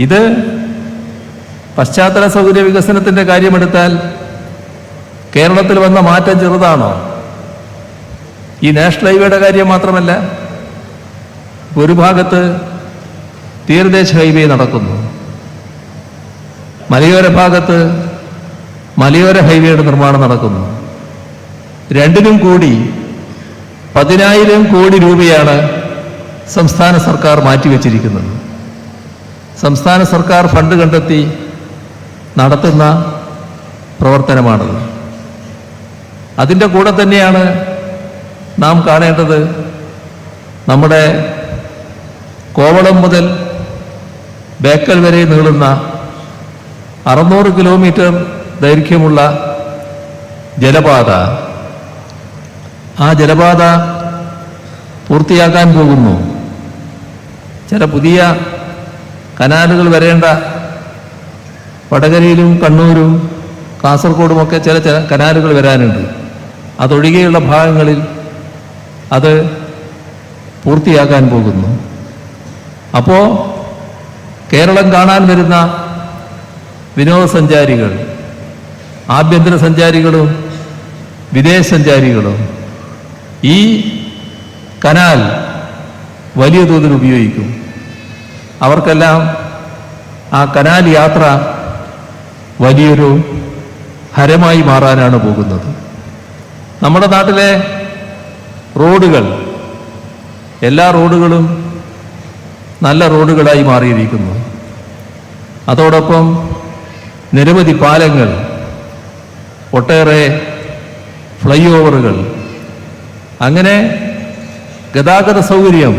ഇത് പശ്ചാത്തല സൗകര്യ വികസനത്തിൻ്റെ കാര്യമെടുത്താൽ കേരളത്തിൽ വന്ന മാറ്റം ചെറുതാണോ? ഈ നാഷണൽ ഹൈവേയുടെ കാര്യം മാത്രമല്ല, ഒരു ഭാഗത്ത് തീരദേശ ഹൈവേ നടക്കുന്നു, മലയോര ഭാഗത്ത് മലയോര ഹൈവേയുടെ നിർമ്മാണം നടക്കുന്നു. രണ്ടിനും കൂടി 10,000 കോടി രൂപയാണ് സംസ്ഥാന സർക്കാർ മാറ്റിവെച്ചിരിക്കുന്നത്. സംസ്ഥാന സർക്കാർ ഫണ്ട് കണ്ടെത്തി നടത്തുന്ന പ്രവർത്തനമാണത്. അതിൻ്റെ കൂടെ തന്നെയാണ് നാം കാണേണ്ടത് നമ്മുടെ കോവളം മുതൽ ബേക്കൽ വരെ നീളുന്ന 600 കിലോമീറ്റർ ദൈർഘ്യമുള്ള ജലപാത. ആ ജലപാത പൂർത്തിയാക്കാൻ പോകുന്നു. ചില പുതിയ കനാലുകൾ വരേണ്ട വടകരയിലും കണ്ണൂരും കാസർഗോഡുമൊക്കെ ചില കനാലുകൾ വരാനുണ്ട്. അതൊഴികെയുള്ള ഭാഗങ്ങളിൽ അത് പൂർത്തിയാക്കാൻ പോകുന്നു. അപ്പോൾ കേരളം കാണാൻ വരുന്ന വിനോദസഞ്ചാരികൾ, ആഭ്യന്തര സഞ്ചാരികളും വിദേശ സഞ്ചാരികളും ഈ കനാൽ വലിയ തോതിൽ ഉപയോഗിക്കും. അവർക്കെല്ലാം ആ കനാൽ യാത്ര വലിയൊരു ഹരമായി മാറാനാണ് പോകുന്നത്. നമ്മുടെ നാട്ടിലെ റോഡുകൾ, എല്ലാ റോഡുകളും നല്ല റോഡുകളായി മാറിയിരിക്കുന്നു. അതോടൊപ്പം നിരവധി പാലങ്ങൾ, ഒട്ടേറെ ഫ്ലൈ ഓവറുകൾ, അങ്ങനെ ഗതാഗത സൗകര്യം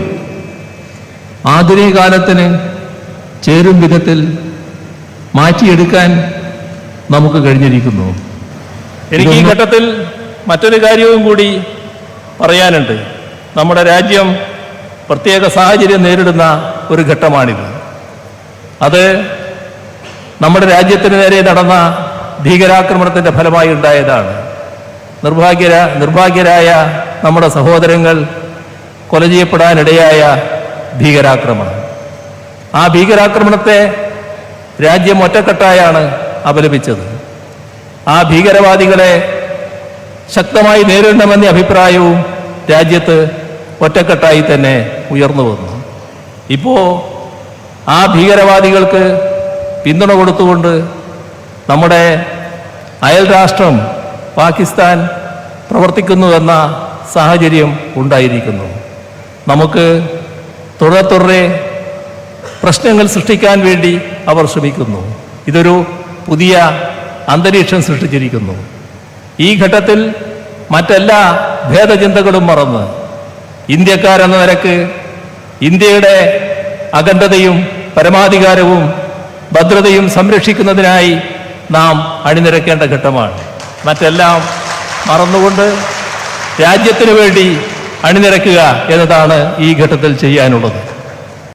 ആധുനിക കാലത്തിന് ചേരും വിധത്തിൽ മാറ്റിയെടുക്കാൻ നമുക്ക് കഴിഞ്ഞിരിക്കുന്നു. എനിക്ക് ഈ ഘട്ടത്തിൽ മറ്റൊരു കാര്യവും കൂടി പറയാനുണ്ട്. നമ്മുടെ രാജ്യം പ്രത്യേക സാഹചര്യം നേരിടുന്ന ഒരു ഘട്ടമാണിത്. അത് നമ്മുടെ രാജ്യത്തിന് നേരെ നടന്ന ഭീകരാക്രമണത്തിൻ്റെ ഫലമായി ഉണ്ടായതാണ്. നിർഭാഗ്യരായ നമ്മുടെ സഹോദരങ്ങൾ കൊല ചെയ്യപ്പെടാനിടയായ ഭീകരാക്രമണം. ആ ഭീകരാക്രമണത്തെ രാജ്യം ഒറ്റക്കെട്ടായാണ് അപലപിച്ചത്. ആ ഭീകരവാദികളെ ശക്തമായി നേരിടണമെന്ന അഭിപ്രായവും രാജ്യത്ത് ഒറ്റക്കെട്ടായി തന്നെ ഉയർന്നു വന്നു. ഇപ്പോൾ ആ ഭീകരവാദികൾക്ക് പിന്തുണ കൊടുത്തുകൊണ്ട് നമ്മുടെ അയൽ രാഷ്ട്രം പാകിസ്ഥാൻ പ്രവർത്തിക്കുന്നുവെന്ന സാഹചര്യം ഉണ്ടായിരിക്കുന്നു. നമുക്ക് തുടരെ പ്രശ്നങ്ങൾ സൃഷ്ടിക്കാൻ വേണ്ടി അവർ ശ്രമിക്കുന്നു. ഇതൊരു പുതിയ അന്തരീക്ഷം സൃഷ്ടിച്ചിരിക്കുന്നു. ഈ ഘട്ടത്തിൽ മറ്റെല്ലാ ഭേദചിന്തകളും മറന്ന് ഇന്ത്യക്കാരെന്ന നിലക്ക് ഇന്ത്യയുടെ അഖണ്ഡതയും പരമാധികാരവും ഭദ്രതയും സംരക്ഷിക്കുന്നതിനായി നാം അണിനിരക്കേണ്ട ഘട്ടമാണ്. മറ്റെല്ലാം മറന്നുകൊണ്ട് രാജ്യത്തിനു വേണ്ടി അണിനിരക്കുക എന്നതാണ് ഈ ഘട്ടത്തിൽ ചെയ്യാനുള്ളത്.